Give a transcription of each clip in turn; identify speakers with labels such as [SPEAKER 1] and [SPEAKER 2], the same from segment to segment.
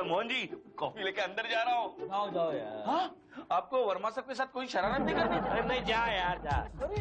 [SPEAKER 1] Mohan ji coffee लेके अंदर जा रहा हूँ।
[SPEAKER 2] जाओ जाओ यार।
[SPEAKER 1] हाँ? आपको वर्मा साहब के साथ कोई शरारत नहीं करनी?
[SPEAKER 2] अरे नहीं, जा यार जा।
[SPEAKER 3] अरे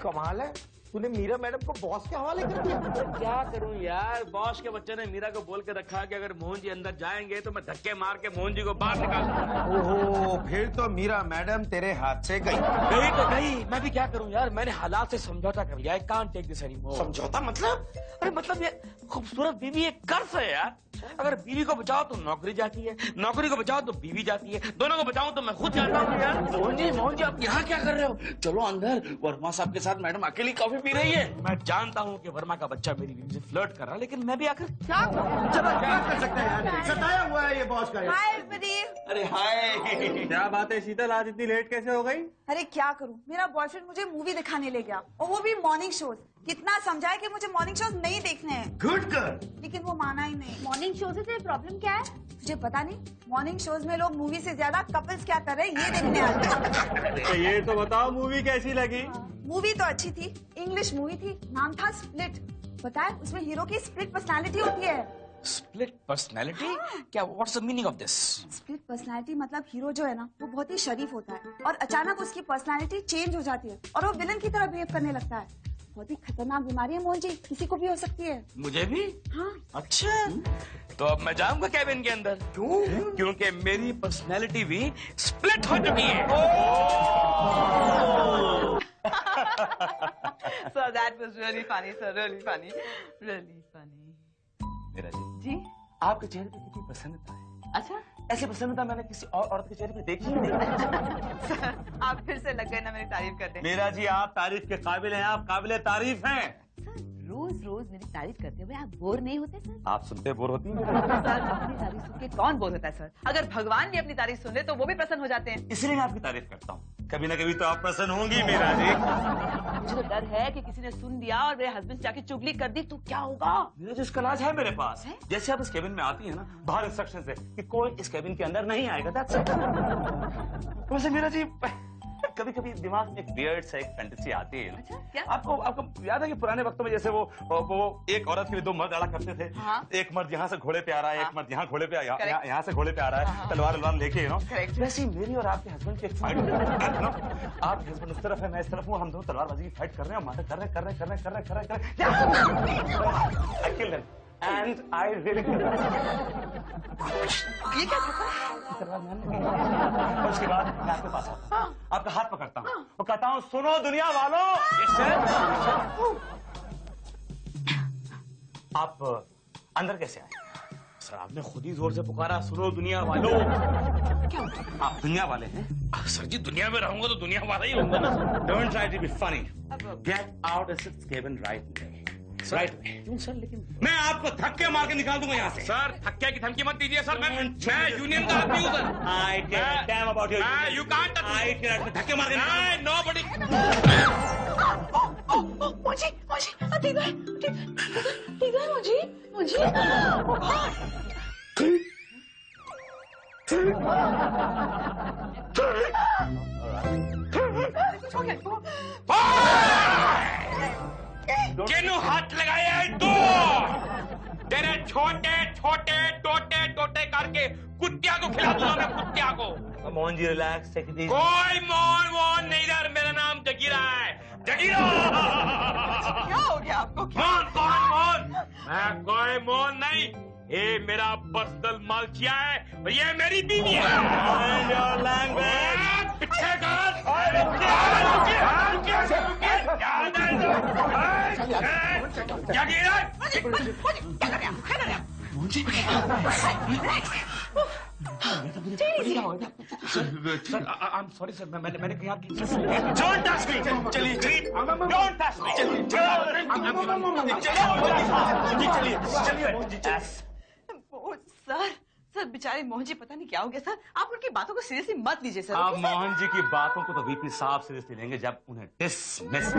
[SPEAKER 3] कमाल है, तूने मीरा मैडम को बॉस के हवाले कर दिया।
[SPEAKER 2] क्या करूं यार, बॉस के बच्चे ने मीरा को बोल के रखा कि अगर मोहन जी अंदर जाएंगे तो मैं धक्के मार के मोहन जी को बाहर निकाल दूंगा।
[SPEAKER 3] ओहो, फिर तो मीरा मैडम तेरे हाथ से गई।
[SPEAKER 2] गई तो गई, मैं भी क्या करूं यार, मैंने हालात से समझौता कर लिया। I can't take this anymore.
[SPEAKER 1] समझौता मतलब?
[SPEAKER 2] अरे मतलब ये खूबसूरत बीवी एक कर्ज है यार। अगर बीवी को बचाओ तो नौकरी जाती है, नौकरी को बचाओ तो बीवी जाती है, दोनों को बचाओ तो मैं खुद जाता हूँ यार।
[SPEAKER 1] मोहन जी आप यहाँ क्या कर रहे हो? चलो अंदर, वर्मा साहब के साथ मैडम अकेली कॉफी पी रही है।
[SPEAKER 2] मैं जानता हूँ कि वर्मा का बच्चा मेरी बीवी से फ्लर्ट कर रहा है, लेकिन मैं भी आकर क्या करूं?
[SPEAKER 3] चलो क्या कर सकते हैं यार, सताया हुआ है ये बॉस का।
[SPEAKER 4] Hi everybody.
[SPEAKER 1] अरे हाय।
[SPEAKER 5] क्या बात है शीतल, आज इतनी लेट कैसे हो गई?
[SPEAKER 4] अरे क्या करूं, मेरा बॉयफ्रेंड मुझे मूवी दिखाने ले गया और वो भी मॉर्निंग शोज। कितना समझाए कि मुझे मॉर्निंग शोज नहीं देखने हैं,
[SPEAKER 3] गुड गर्ल।
[SPEAKER 4] लेकिन वो माना ही नहीं।
[SPEAKER 6] मॉर्निंग शो से तेरी प्रॉब्लम क्या है?
[SPEAKER 4] तुझे पता नहीं, मॉर्निंग शोज में लोग मूवी से ज्यादा कपल्स क्या कर रहे हैं ये देखने आते हैं।
[SPEAKER 5] तो ये तो बताओ मूवी कैसी लगी?
[SPEAKER 4] मूवी तो अच्छी थी, इंग्लिश मूवी थी, नाम था स्प्लिट। पता है उसमें हीरो की स्प्लिट पर्सनालिटी होती है।
[SPEAKER 2] Split personality? क्या, what's the meaning of this?
[SPEAKER 4] Split personality मतलब हीरो जो है ना वो बहुत ही शरीफ होता है और अचानक उसकी पर्सनालिटी चेंज हो जाती है और वो विलन की तरह बिहेव करने लगता है। बहुत ही खतरनाक बीमारी है मोहन जी, किसी को भी हो सकती है।
[SPEAKER 2] मुझे भी?
[SPEAKER 4] हाँ।
[SPEAKER 2] अच्छा, तो अब मैं जाऊंगा कैबिन के अंदर। क्यों? क्योंकि मेरी पर्सनैलिटी भी स्प्लिट हो चुकी है।
[SPEAKER 7] So that was really funny, sir. Really funny. Really funny.
[SPEAKER 1] मेरा
[SPEAKER 7] जी?
[SPEAKER 1] आपके चेहरे पे कितनी प्रसन्नता है।
[SPEAKER 7] अच्छा?
[SPEAKER 1] ऐसी प्रसन्नता मैंने किसी और औरत के चेहरे पे देखी ही नहीं।
[SPEAKER 7] सर, आप फिर से लग गए ना मेरी तारीफ करने।
[SPEAKER 5] मीरा जी, आप तारीफ के काबिल हैं, आप काबिले तारीफ हैं।
[SPEAKER 7] सर, रोज रोज मेरी तारीफ करते हुए आप बोर नहीं होते सर?
[SPEAKER 1] आप सुनते बोर होती हैं?
[SPEAKER 7] सर, अपनी तारीफ सुन के कौन बोर होता है सर? अगर भगवान भी अपनी तारीफ सुन ले तो वो भी प्रसन्न हो जाते हैं।
[SPEAKER 1] इसलिए मैं आपकी तारीफ करता हूँ। कभी ना कभी तो आप प्रसन्न होंगी मीरा जी।
[SPEAKER 7] मुझे तो डर है कि किसी ने सुन लिया और मेरे हस्बैंड जाके चुगली कर दी तो क्या होगा?
[SPEAKER 1] मेरा जो इसका इलाज है मेरे पास
[SPEAKER 7] है?
[SPEAKER 1] जैसे आप इस केबिन में आती है ना, बाहर इंस्ट्रक्शन है कि कोई इस केबिन के अंदर नहीं आएगा। That's it। वैसे मेरा जी कभी कभी दिमाग में एक वियर्ड सा एक फैंटेसी आती है।
[SPEAKER 7] अच्छा, क्या?
[SPEAKER 1] आपको याद है कि पुराने वक्तों में जैसे वो एक औरत के लिए दो मर्द अड़ा करते थे।
[SPEAKER 7] हाँ।
[SPEAKER 1] एक मर्द यहाँ से घोड़े पे आ रहा है, एक मर्द यहाँ घोड़े पे
[SPEAKER 7] Correct।
[SPEAKER 1] यहाँ से घोड़े पे आ रहा है,
[SPEAKER 7] हाँ।
[SPEAKER 1] तलवार लेके
[SPEAKER 7] Correct।
[SPEAKER 1] वैसे ही मेरी और आपके हस्बैंड की एक फाइट आपके हस्बैंड उस तरफ है, मैं इस तरफ हूँ, हम दोनों तलवारबाजी की फाइट कर रहे हैं, मारे कर रहे हैं। And I really
[SPEAKER 7] ये क्या था?
[SPEAKER 1] और उसके बाद मैं आपके पास आता हूँ, आपका हाथ पकड़ता हूँ और कहता हूँ, सुनो दुनिया वालों। आप अंदर कैसे आए?
[SPEAKER 2] सर, आपने खुद ही जोर से पुकारा, सुनो दुनिया वालों।
[SPEAKER 1] आप दुनिया वाले हैं?
[SPEAKER 2] सर जी, दुनिया में रहूंगा तो दुनिया वाला ही होऊंगा ना।
[SPEAKER 1] Don't try to be funny. Get out of this cabin right now. Right.
[SPEAKER 2] क्यों सर? लेकिन
[SPEAKER 1] मैं आपको धक्के मार के निकाल दूंगा यहाँ से।
[SPEAKER 2] सर, धक्के की धमकी मत दीजिए सर। मैं यूनियन का आदमी हूँ sir.
[SPEAKER 1] I care damn about you.
[SPEAKER 2] You can't touch me.
[SPEAKER 1] I care. धक्के मार के निकाल।
[SPEAKER 2] Nobody.
[SPEAKER 4] मुझे ठीक है मुझे
[SPEAKER 2] किन्हू हाथ लगाया है तू? तेरे छोटे छोटे टोटे टोटे करके कुत्तिया को खिला दूंगा मैं, कुत्तिया को।
[SPEAKER 1] Mohan ji relax, take it easy.
[SPEAKER 2] कोई मोहन नहीं इधर, मेरा नाम जगीरा है, जगीरा।
[SPEAKER 7] क्या हो गया आपको?
[SPEAKER 2] मोहन? मैं कोई मोहन नहीं, ये मेरा पर्सनल मालकिया है और ये मेरी बीवी है। पीछे कर। Jagira, sir, I am sorry sir, मैंने कहा कि
[SPEAKER 1] Don't touch me. चलिए Don't touch me. चलिए।
[SPEAKER 7] सर बेचारे मोहन जी पता नहीं क्या हो गया सर। आप उनकी बातों को सीरियसली मत लीजिए सर।
[SPEAKER 1] आप मोहन जी की बातों को तो वीपी साहब सीरियसली लेंगे जब उन्हें डिसमिस।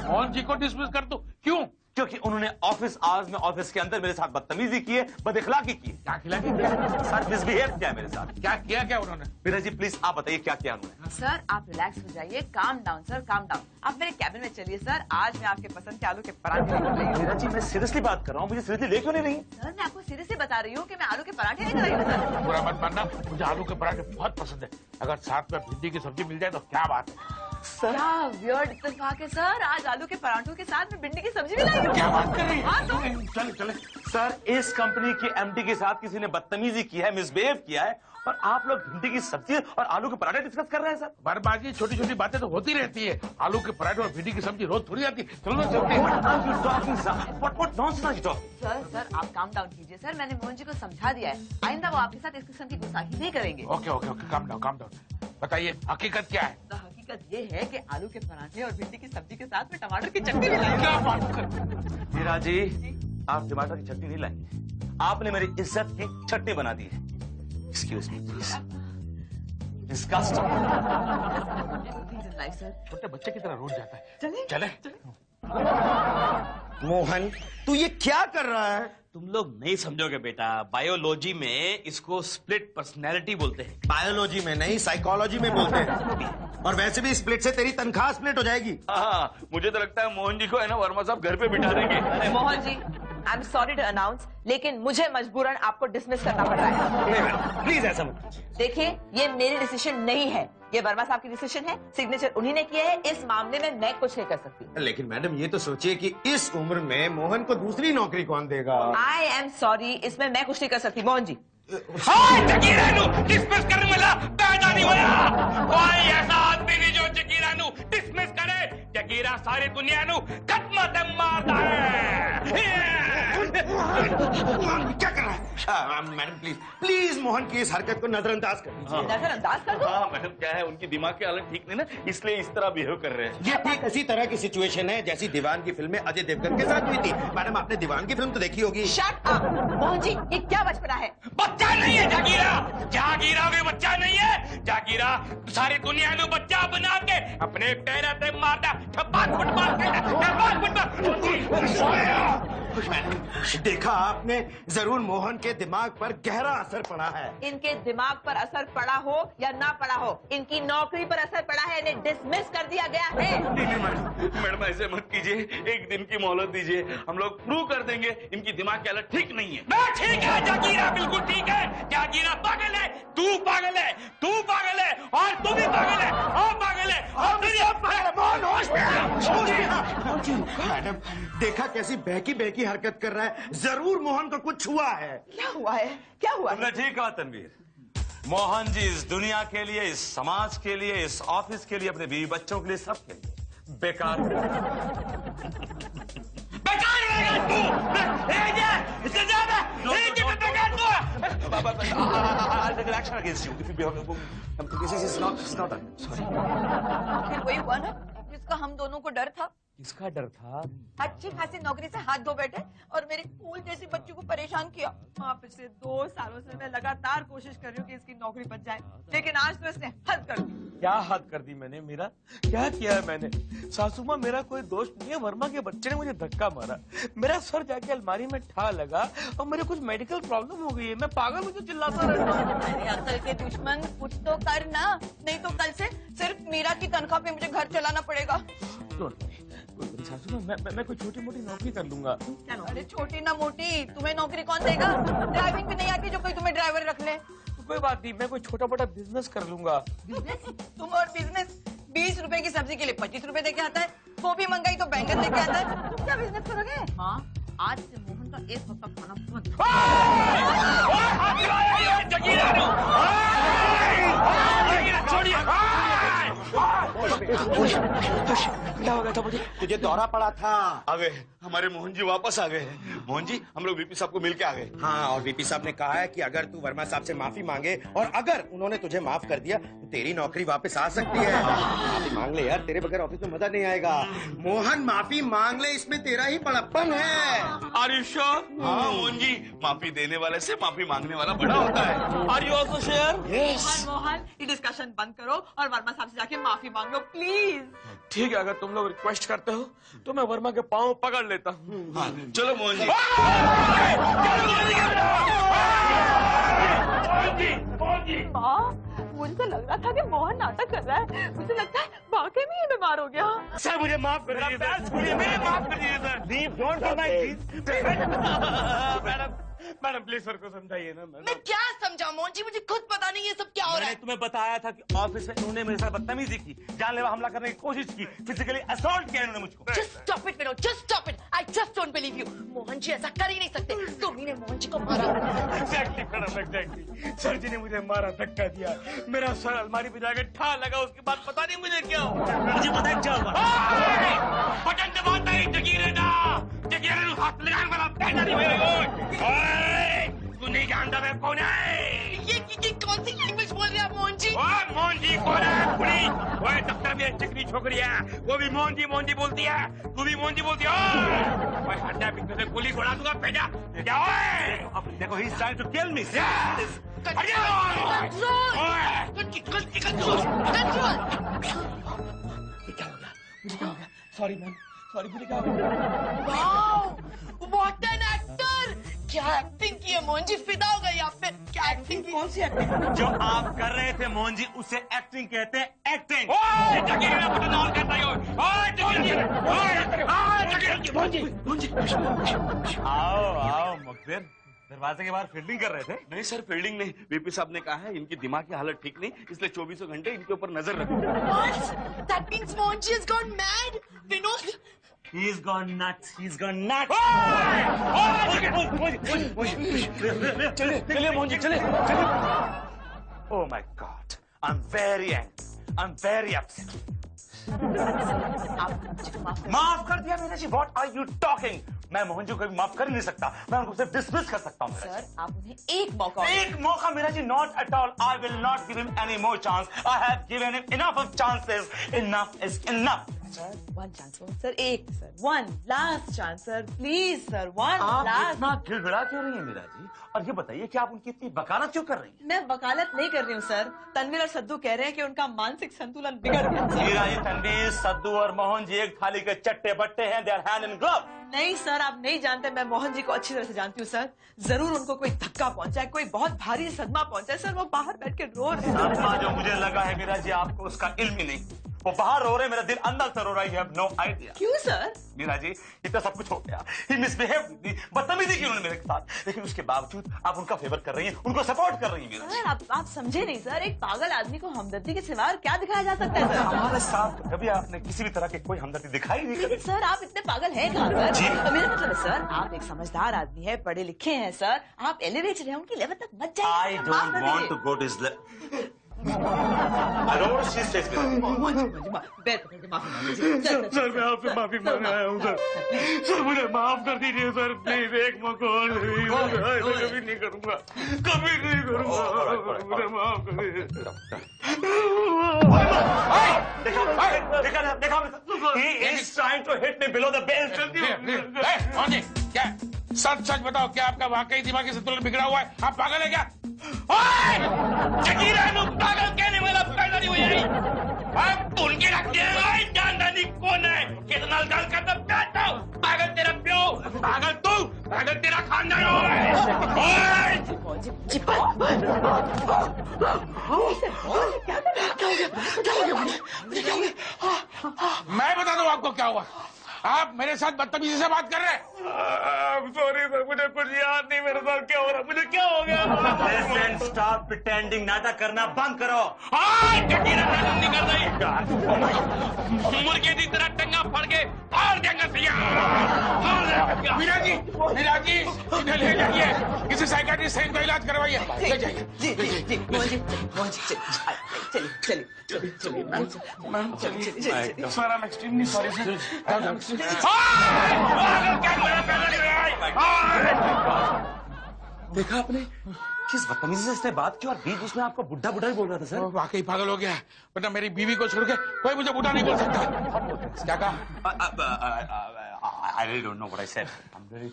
[SPEAKER 2] मोहन जी को डिसमिस कर दो। क्यों?
[SPEAKER 1] क्योंकि उन्होंने ऑफिस आवर्स में ऑफिस के अंदर मेरे साथ बदतमीजी की है, बदइखलाकी की है।
[SPEAKER 2] क्या खिला के
[SPEAKER 1] सर मिसबिहेव किया मेरे साथ।
[SPEAKER 2] क्या किया क्या उन्होंने?
[SPEAKER 1] मीरा जी प्लीज आप बताइए क्या किया उन्होंने?
[SPEAKER 7] सर आप रिलैक्स हो जाइए, calm down sir, calm down. आप मेरे कैबिन में चलिए सर, आज मैं आपके पसंद के आलू के पराठे लेकर आई हूँ।
[SPEAKER 1] मीरा जी मैं सीरियसली बात कर रहा हूँ, मुझे सीरियसली ले क्यों नहीं रही?
[SPEAKER 7] सर मैं आपको सीरियसली बता रही हूँ कि मैं आलू के पराठे लेकर आई हूँ सर।
[SPEAKER 2] बुरा मत मानना, मुझे आलू के पराठे बहुत पसंद है। अगर साथ में भिंडी की सब्जी मिल जाए तो क्या बात है।
[SPEAKER 7] क्या वियर्ड इत्तेफाक है सर, आज आलू के पराठों के साथ में भिंडी की सब्जी भी लाई हूँ।
[SPEAKER 2] क्या बात कर रही
[SPEAKER 7] हाँ, तो?
[SPEAKER 2] है? चले चले।
[SPEAKER 1] सर इस कंपनी के एमडी के साथ किसी ने बदतमीजी की है, मिसबिहेव किया है, और आप लोग भिंडी की सब्जी और आलू के पराठे डिस्कस कर रहे हैं सर।
[SPEAKER 2] बर्बादी छोटी छोटी बातें तो होती रहती है। आलू के पराठे और भिंडी की सब्जी रोज थोड़ी आती है। चलो
[SPEAKER 1] What
[SPEAKER 2] चलते
[SPEAKER 1] are you talking, sir? What nonsense are you talking?
[SPEAKER 7] Sir आप काम डाउन कीजिए सर, मैंने मोहन जी को समझा दिया है, आइंदा वो आपके साथ इस किस्म की गुस्ताखी नहीं करेंगे।
[SPEAKER 2] Okay okay okay, calm down calm down. बताइए हकीकत क्या है?
[SPEAKER 7] तो हकीकत ये है कि आलू के पराठे और भिंडी की सब्जी के साथ में टमाटर की चटनी भी लाई हूँ।
[SPEAKER 2] क्या बात कर?
[SPEAKER 1] मीरा जी आप टमाटर की चटनी नहीं लाएंगे, आपने मेरी इज्जत की चटनी बना दी है। Excuse me please. Disgusting.
[SPEAKER 7] Sir
[SPEAKER 2] छोटे बच्चे की तरह रोड जाता है।
[SPEAKER 7] चले
[SPEAKER 2] चले।
[SPEAKER 3] मोहन तू ये क्या कर रहा है?
[SPEAKER 2] तुम लोग नहीं समझोगे बेटा, बायोलॉजी में इसको स्प्लिट पर्सनैलिटी बोलते हैं।
[SPEAKER 3] बायोलॉजी में नहीं, साइकोलॉजी में बोलते हैं। और वैसे भी स्प्लिट से तेरी तनख्वाह स्प्लिट हो जाएगी।
[SPEAKER 2] हाँ, मुझे तो लगता है मोहन जी को है ना वर्मा साहब घर पे बिठा देंगे।
[SPEAKER 7] Mohan ji I am sorry to announce, लेकिन मुझे मजबूरन आपको डिसमिस करना पड़ रहा है।
[SPEAKER 3] प्लीज ऐसा मत।
[SPEAKER 7] देखिए ये मेरी डिसीजन नहीं है, ये वर्मा साहब की डिसीजन है, सिग्नेचर उन्हीं ने किया है, इस मामले में मैं कुछ नहीं कर सकती।
[SPEAKER 3] लेकिन मैडम ये तो सोचिए कि इस उम्र में मोहन को दूसरी नौकरी कौन देगा?
[SPEAKER 7] आई एम सॉरी, इसमें मैं कुछ नहीं कर सकती। मोहन जी
[SPEAKER 2] डिसमिस करने वाला पैदा नहीं होया। कोई ऐसा आदमी नहीं जो जगीरा नु डिसमिस करे। जगीरा सारी दुनिया नु खत्म ते मारता है।
[SPEAKER 3] क्या कर रहा है? मैडम प्लीज प्लीज मोहन की इस हरकत को नजरअंदाज कर दीजिए।
[SPEAKER 7] नजरअंदाज कर दो।
[SPEAKER 2] हाँ मैडम, क्या है उनकी दिमाग की हालत ठीक नहीं ना, इसलिए इस तरह बिहेव कर रहे हैं।
[SPEAKER 3] ये ठीक उसी तरह की सिचुएशन है जैसी दीवान की फिल्म में अजय देवगन के साथ हुई थी। मैडम आपने दीवान की फिल्म तो देखी होगी।
[SPEAKER 7] शट अप मोहन जी, ये क्या बचपना है?
[SPEAKER 2] बच्चा नहीं है जागीरा, जागीरा भी बच्चा नहीं है। जागीरा सारी दुनिया नु बच्चा बना के अपने पैर पे मारता। ठप्पा फुटबॉल
[SPEAKER 3] मैडम देखा आपने, जरूर मोहन के दिमाग पर गहरा असर पड़ा है।
[SPEAKER 7] इनके दिमाग पर असर पड़ा हो या ना पड़ा हो, इनकी नौकरी पर असर पड़ा है, इन्हें डिसमिस कर दिया गया है।
[SPEAKER 2] नहीं मैडम ऐसे मत कीजिए, एक दिन की मोहलत दीजिए, हम लोग प्रूव कर देंगे इनकी दिमाग की हालत ठीक नहीं है। मैं ठीक है, जागीरा बिल्कुल ठीक है। जागीरा पागल है, तू पागल है, तू पागल है, और तू भी पागल है, और पागल है, और
[SPEAKER 3] मैडम देखा कैसी बहकी बहकी हरकत कर रहा है, जरूर मोहन को कुछ हुआ है।
[SPEAKER 7] क्या हुआ है? क्या हुआ
[SPEAKER 1] तुमने
[SPEAKER 7] है?
[SPEAKER 1] ठीक कहा तनवीर। मोहन जी इस दुनिया के लिए, इस समाज के लिए, इस ऑफिस के लिए, अपने बीवी बच्चों के लिए, सब के लिए बेकार
[SPEAKER 2] बेकार रहेगा तू। इससे ज्यादा बेकार तू।
[SPEAKER 7] आखिर वही हुआ ना जिसका हम दोनों को डर था।
[SPEAKER 1] किसका डर था?
[SPEAKER 7] अच्छी खासी नौकरी से हाथ धो बैठे और मेरी फूल जैसी बच्ची को परेशान किया। हाँ, पिछले 2 सालों से मैं लगातार कोशिश कर रही हूँ कि इसकी नौकरी बच जाए, लेकिन आज तो इसने हद कर दी।
[SPEAKER 2] क्या हद कर दी मैंने? मेरा क्या किया है मैंने? सासू माँ मेरा कोई दोष नहीं है, वर्मा के बच्चे ने मुझे धक्का मारा, मेरा सर जाके अलमारी में ठा लगा और मेरे कुछ मेडिकल प्रॉब्लम हो गई है, मैं पागल हूँ, चिल्लाता रहता हूँ।
[SPEAKER 7] अरे अकल के दुश्मन कुछ तो कर ना, नहीं तो कल से सिर्फ मीरा की तनख्वाह पे मुझे घर चलाना पड़ेगा।
[SPEAKER 2] सासू माँ मैं कोई छोटी मोटी नौकरी कर लूंगा।
[SPEAKER 7] अरे छोटी ना मोटी, तुम्हें नौकरी कौन देगा? ड्राइविंग भी नहीं आती जो कोई तुम्हें ड्राइवर रख ले।
[SPEAKER 2] तो कोई बात नहीं, मैं कोई छोटा मोटा बिजनेस कर लूंगा।
[SPEAKER 7] बिजनेस? तुम और बिजनेस? 20 रुपए की सब्जी के लिए 25 रुपए देके आता है, वो भी महंगाई तो बैंगन देके आता है। तुम क्या बिजनेस करोगे? हाँ, आज से मोहन का 1 हफ्ता खाना बंद।
[SPEAKER 2] क्या हो गया था मुझे?
[SPEAKER 3] तुझे दौरा पड़ा था।
[SPEAKER 2] आ गए हमारे मोहन जी, वापस आ गए। मोहन जी हम लोग वीपी साहब को मिल के आ गए।
[SPEAKER 3] हाँ, और वीपी साहब ने कहा है कि अगर तू वर्मा साहब से माफी मांगे और अगर उन्होंने तुझे माफ कर दिया तो तेरी नौकरी वापस आ सकती है। माफी मांग ले यार, तेरे बगैर ऑफिस में मजा नहीं आएगा। मोहन माफी मांग ले, इसमें तेरा ही बड़प्पन है।
[SPEAKER 2] Are you sure? हाँ मोहन जी, माफी देने वाले से माफी मांगने वाला बड़ा होता है। Are you also sure?
[SPEAKER 7] Mohan Mohan ये डिस्कशन बंद करो और वर्मा साहब से जाके माफी मांग लो प्लीज।
[SPEAKER 2] ठीक है, अगर तुम लोग रिक्वेस्ट करते हो तो मैं वर्मा के पाँव पकड़ लेता हूँ। हाँ, चलो मोहन जी।
[SPEAKER 7] माँ, मुझे तो लग रहा था कि मोहन नाटक कर रहा है, मुझे लगता है वाकई में ये बीमार हो गया।
[SPEAKER 5] सर मुझे माफ कर दीजिए सर, मैं माफ कर दीजिए sir. Leave don't do my madam madam please sir को समझाइए ना।
[SPEAKER 8] मैं क्या समझाऊं मोहन जी, मुझे खुद पता नहीं ये सब क्या हो रहा
[SPEAKER 5] मैंने
[SPEAKER 8] है।
[SPEAKER 5] तुम्हें बताया था कि ऑफिस में इन्होंने मेरे साथ बदतमीजी की, जानलेवा हमला करने की कोशिश की, फिजिकली असॉल्ट किया इन्होंने मुझको।
[SPEAKER 8] Just stop it, Vinod, just stop it. I just don't believe you. Mohan ji ऐसा कर ही नहीं सकते, तुम ही ने मोहन जी को मारा।
[SPEAKER 5] Exactly madam, exactly. सर जी ने मुझे मारा, धक्का दिया, मेरा सर अलमारी पे जाके ठा लगा, उसके बाद पता नहीं मुझे क्या हुआ। मुझे पता है क्या हुआ।
[SPEAKER 2] बटन दबाता ही जगीरे ना, जगीरे ਨੂੰ ਹੱਥ ਲਗਾਉਣ ਵਾਲਾ ਪੈਦਾ नहीं हुए। ओए, तू नहीं जानता मैं कौन है?
[SPEAKER 8] ये कौन सी लैंग्वेज बोल रहे हैं आप मोहन जी?
[SPEAKER 2] ओए मोहन जी कौन है? कुड़ी, ओए दफ्तर में चिकनी छोकरी है, वो भी मोहन जी बोलती है, तू भी मोहन जी बोलती है। ओए हड्डा पिट्ठू से गोली उड़ा दूंगा बेटा। क्या ओए?
[SPEAKER 5] अब देखो, he is trying to kill me.
[SPEAKER 2] Sorry ma'am, sorry मुझे क्या हो गया?
[SPEAKER 8] Wow, what an actor! क्या एक्टिंग की है मोहन जी, फिदा हो गई आप पे। क्या एक्टिंग की?
[SPEAKER 7] कौन सी एक्टिंग?
[SPEAKER 5] जो आप कर रहे थे मोहन जी, उसे एक्टिंग कहते हैं, एक्टिंग।
[SPEAKER 2] ओए जगीरे ना बटन ऑन करता ही हो। ओए जगीरे, ओए जगीरे, मोहन जी।
[SPEAKER 5] आओ मुखबिर, दरवाजे के बाहर फील्डिंग कर रहे थे।
[SPEAKER 2] नहीं सर, फील्डिंग नहीं, वीपी साहब ने कहा है इनकी दिमाग की हालत ठीक नहीं, इसलिए 24 घंटे इनके ऊपर नजर रखो।
[SPEAKER 8] What? That means Mohan ji has gone mad. Vinod,
[SPEAKER 5] He's gone nuts. He's gone nuts.
[SPEAKER 1] चलिए मोहन जी, चलिए। Oh my God, I'm very angry. I'm very upset. माफ कर दिया मेरा जी। What are you talking? मैं मोहन जी को कभी माफ कर ही नहीं सकता, मैं उनको सिर्फ डिसमिस कर सकता हूँ।
[SPEAKER 7] सर आप उन्हें एक मौका और
[SPEAKER 1] एक मौका मेरा जी, not at all. I will not give him any more chance. I have given him enough of chances. Enough is enough.
[SPEAKER 7] Sir one chance sir, एक sir, one last chance sir, please sir, one
[SPEAKER 1] आप
[SPEAKER 7] last.
[SPEAKER 1] इतना गिड़गिड़ा क्यों रही है मीरा जी? और ये बताइए कि आप उनकी इतनी वकालत क्यों कर रही हैं?
[SPEAKER 7] मैं वकालत नहीं कर रही हूँ सर, तनवीर और सद्दू कह रहे हैं कि उनका मानसिक संतुलन बिगड़ गया सर।
[SPEAKER 1] मीरा जी, तनवीर, सद्दू और मोहन जी एक थाली के चट्टे बट्टे हैं। They are hand in glove.
[SPEAKER 7] नहीं सर, आप नहीं जानते, मैं मोहन जी को अच्छी तरह से जानती हूँ सर। जरूर उनको कोई धक्का पहुंचा है, कोई बहुत भारी सदमा पहुंचा है सर, वो बाहर बैठ के रो रहे हैं।
[SPEAKER 1] सदमा जो मुझे लगा है मीरा जी, आपको उसका इल्म ही नहीं। वो बाहर रो रहे, मेरा दिल अंदर से रो रहा है। You have no idea।
[SPEAKER 7] क्यों सर?
[SPEAKER 1] मीरा जी, इतना सब कुछ हो गया, ही मिसबिहेव, बदतमीजी की उन्होंने मेरे साथ, लेकिन उसके बावजूद आप उनका फेवर कर रही हैं, उनको सपोर्ट कर रही हैं। मीरा जी,
[SPEAKER 7] सर आप समझे नहीं सर, एक पागल आदमी को हमदर्दी के सिवा और क्या दिखाया जा सकता है सर?
[SPEAKER 1] हमारे साथ कभी आपने किसी भी तरह की कोई हमदर्दी दिखाई नहीं।
[SPEAKER 7] लेकिन सर आप इतने पागल हैं कहाँ सर? तो मेरा मतलब है सर, आप एक समझदार आदमी है, पढ़े लिखे हैं सर, आप एलिवेटेड हैं, उनकी लेवल तक मत जाइए।
[SPEAKER 1] I don't want to go to his I don't want to see his face,
[SPEAKER 5] sir मैं आपसे माफी मांगने आया हूँ सर। सर मुझे माफ कर दीजिए सर, प्लीज एक मौका और दे दीजिए। ऐसा कभी नहीं करूँगा, कभी नहीं करूँगा, मुझे माफ कर दीजिए।
[SPEAKER 1] देखा he is trying to hit me below the belt।
[SPEAKER 2] Mohan ji, क्या सच सच बताओ, क्या आपका वाकई दिमागी संतुलन बिगड़ा हुआ है? आप पागल है क्या? ओए जगीरा नु पागल कहने वाला पैदा नहीं हुई है। आप उनके रखते हैं, जानता नहीं कौन है, कितना गल करता बैठा। पागल तेरा प्यो, पागल तू, पागल तेरा खानदान। मैं बता दूं आपको क्या हुआ। आप मेरे साथ बदतमीजी से बात कर रहे हैं।
[SPEAKER 5] सॉरी सर, मुझे कुछ याद नहीं मेरे साथ क्या हो रहा, मुझे क्या हो गया।
[SPEAKER 1] Listen, stop pretending, नाटक करना बंद करो।
[SPEAKER 2] जगीरा नाटक नहीं कर रही, मुर्गे की तरह टंगा फड़ के फाड़ देंगे भैया। मीरा जी, इन्हें ले जाइए, किसी साइकियाट्रिस्ट से इनका इलाज करवाइए। ले जाइए।
[SPEAKER 7] जी जी जी मोहन जी, मोहन जी चलिए चलिए चलिए चलिए।
[SPEAKER 2] Sir, I'm extremely sorry, sir.
[SPEAKER 1] देखा आपने किस बदतमीजी से इसने बात की, और बीच उसमें आपको बुढ़ा बुढ़ा ही बोल रहा था सर।
[SPEAKER 2] वाकई पागल हो गया, वरना मेरी बीवी को छोड़ के कोई मुझे बुढ़ा नहीं बोल सकता। क्या कहा?
[SPEAKER 1] I really don't know what I said. I'm very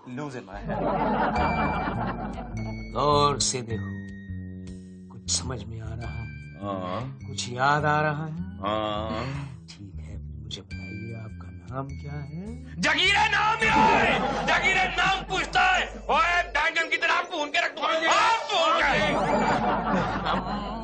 [SPEAKER 1] lose in my head.
[SPEAKER 9] गौर से देखो, कुछ समझ में आ रहा है? कुछ याद आ रहा है? ठीक है, मुझे बताइए आपका नाम क्या है?
[SPEAKER 2] जगीरा नाम है, जगीरा नाम पूछता है। ओए बैंगन की तरह भून के रख दो।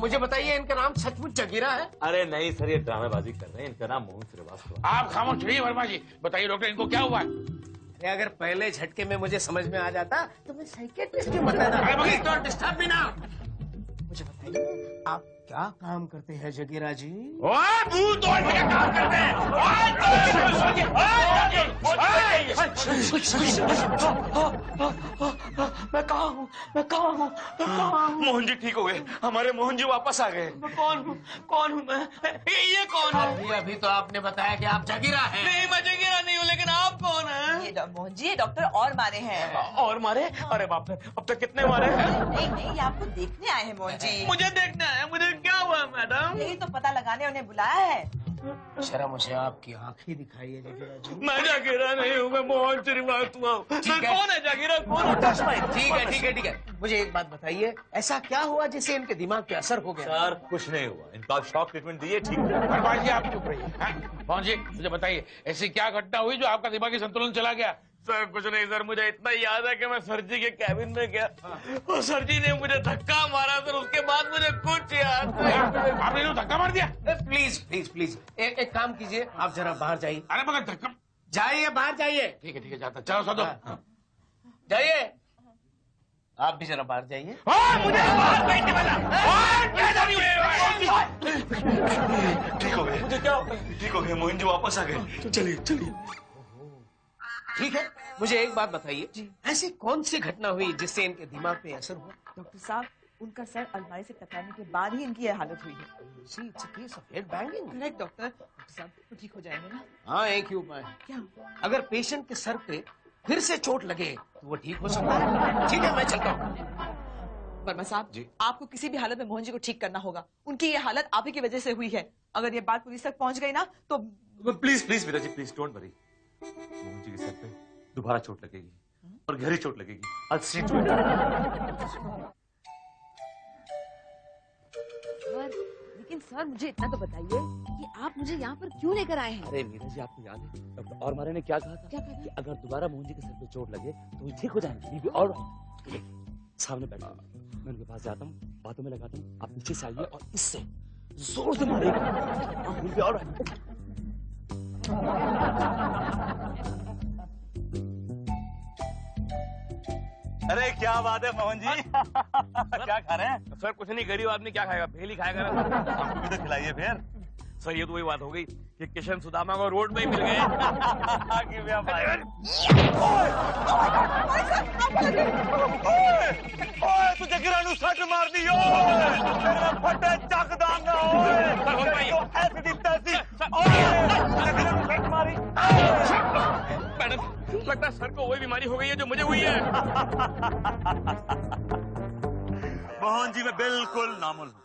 [SPEAKER 9] मुझे बताइए इनका नाम सचमुच जगीरा है?
[SPEAKER 5] अरे नहीं सर, ये ड्रामेबाजी कर रहे हैं। इनका नाम मोहन श्रीवास्तव।
[SPEAKER 2] आप खामोश रहिए वर्मा जी। बताइए डॉक्टर, इनको क्या हुआ?
[SPEAKER 9] अरे अगर पहले झटके में मुझे समझ में आ जाता तो मैं साइकियाट्रिस्ट क्यों बताता? Don't disturb me now. मुझे बताइए आप क्या काम करते हैं जगीरा जी?
[SPEAKER 2] ओए मुंह तोड़ के काम करते हैं।
[SPEAKER 9] मैं कहाँ हूँ?
[SPEAKER 2] मोहन जी ठीक हो गए, हमारे मोहन जी वापस आ गए।
[SPEAKER 9] कौन हूँ मैं? ये कौन है? अभी तो आपने बताया कि आप जगीरा हैं।
[SPEAKER 2] नहीं, मैं जगीरा नहीं हूँ, लेकिन आप कौन हैं?
[SPEAKER 7] ये मोहन जी, ये डॉक्टर और मारे हैं।
[SPEAKER 2] और मारे? अरे बाप रे, अब तक कितने मारे हैं?
[SPEAKER 7] नहीं, ये आपको देखने आए हैं मोहन जी।
[SPEAKER 2] मुझे देखना है, मुझे क्या हुआ मैडम?
[SPEAKER 7] यही तो पता लगाने उन्हें बुलाया है।
[SPEAKER 9] शर्म मुझे आपकी आंखें दिखाई है जगीरा जी।
[SPEAKER 2] मैं जगीरा नहीं हूँ, मैं मोहन श्रीवास्तव हूँ। कौन है जगीरा? कौन है?
[SPEAKER 9] ठीक है। मुझे एक बात बताइए, ऐसा क्या हुआ जिससे इनके दिमाग पे असर हो गया?
[SPEAKER 5] सर कुछ नहीं हुआ, इनका शॉक ट्रीटमेंट दिए, ठीक है।
[SPEAKER 2] वर्मा जी आप चुप रहिए। मोहन जी मुझे बताइए, ऐसी क्या घटना हुई जो आपका दिमागी संतुलन चला गया? सर कुछ नहीं सर, मुझे इतना याद है कि मैं सर जी के कैबिन में गया और सर जी ने मुझे धक्का मारा सर, उसके बाद मुझे कुछ याद नहीं। आपने तो धक्का मार दिया?
[SPEAKER 9] प्लीज एक काम कीजिए, आप जरा बाहर जाइए।
[SPEAKER 2] अरे मगर धक्का,
[SPEAKER 9] जाइए बाहर जाइए।
[SPEAKER 2] ठीक है जाता, चलो सदो।
[SPEAKER 9] जाइए, आप भी जरा बाहर जाइए।
[SPEAKER 2] मुझे बाहर बैठने वाला।
[SPEAKER 1] ठीक हो गए, मुझे क्या ठीक हो गए, मोहन जी वापस आ गए। चलिए।
[SPEAKER 9] ठीक है, मुझे एक बात बताइए, ऐसी कौन सी घटना हुई जिससे इनके दिमाग पे असर हुआ?
[SPEAKER 7] डॉक्टर साहब, उनका सर अलमारी से टकराने के बाद ही इनकी यह हालत हुई है।
[SPEAKER 9] See, it's a case of head banging.
[SPEAKER 7] Correct doctor साहब, तो ठीक हो जाएंगे ना?
[SPEAKER 9] हाँ, एक ही उपाय है।
[SPEAKER 7] क्या?
[SPEAKER 9] अगर पेशेंट के सर पे फिर से चोट लगे तो वो ठीक हो सकता है। ठीक है, मैं चलता हूँ।
[SPEAKER 7] वर्मा साहब जी, आपको किसी भी हालत में मोहन जी को ठीक करना होगा। उनकी ये हालत आप ही की वजह से हुई है। अगर ये बात पुलिस तक पहुंच गई ना तो
[SPEAKER 5] please Meera ji, please don't worry. Mohan ji के सर पे दोबारा चोट लगेगी और गहरी चोट लगेगी। I'll see to it.
[SPEAKER 6] लेकिन सर मुझे इतना तो बताइए कि आप मुझे यहाँ पर क्यों लेकर आए हैं?
[SPEAKER 5] अरे मीरा जी, आपको याद है डॉक्टर और मारे ने क्या कहा था?
[SPEAKER 6] क्या कहा था?
[SPEAKER 5] कि अगर दोबारा मोहन जी के सर पे चोट लगे तो वो ठीक हो जाएंगे। और सामने बैठो, मैं उनके पास जाता हूँ, बातों में लगाता हूँ, आप नीचे से आइए और इससे जोर से मारिएगा। और अरे क्या बात है मोहन जी। क्या खा रहे हैं?
[SPEAKER 2] सर कुछ नहीं, गरीब आदमी क्या खाएगा, भेल ही खाएगा ना।
[SPEAKER 5] हमको भी तो खिलाइए फिर।
[SPEAKER 2] सर ये तो वही बात हो गई कि किशन सुदामा को रोड में ही मिल गए।
[SPEAKER 5] तू जगीरा नु सट मार दियो, तेरा फटे चक दांगा।
[SPEAKER 2] सर हो पाई
[SPEAKER 5] ऐसी दी तैसी जगीरा नु सट मारी।
[SPEAKER 2] मैडम, लगता है सर को वही बीमारी हो गई है जो मुझे हुई है।
[SPEAKER 5] मोहन जी मैं बिल्कुल नॉर्मल हूँ।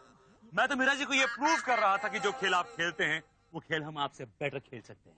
[SPEAKER 5] मैं तो मीरा जी को ये प्रूव कर रहा था कि जो खेल आप खेलते हैं वो खेल हम आपसे बेटर खेल सकते हैं।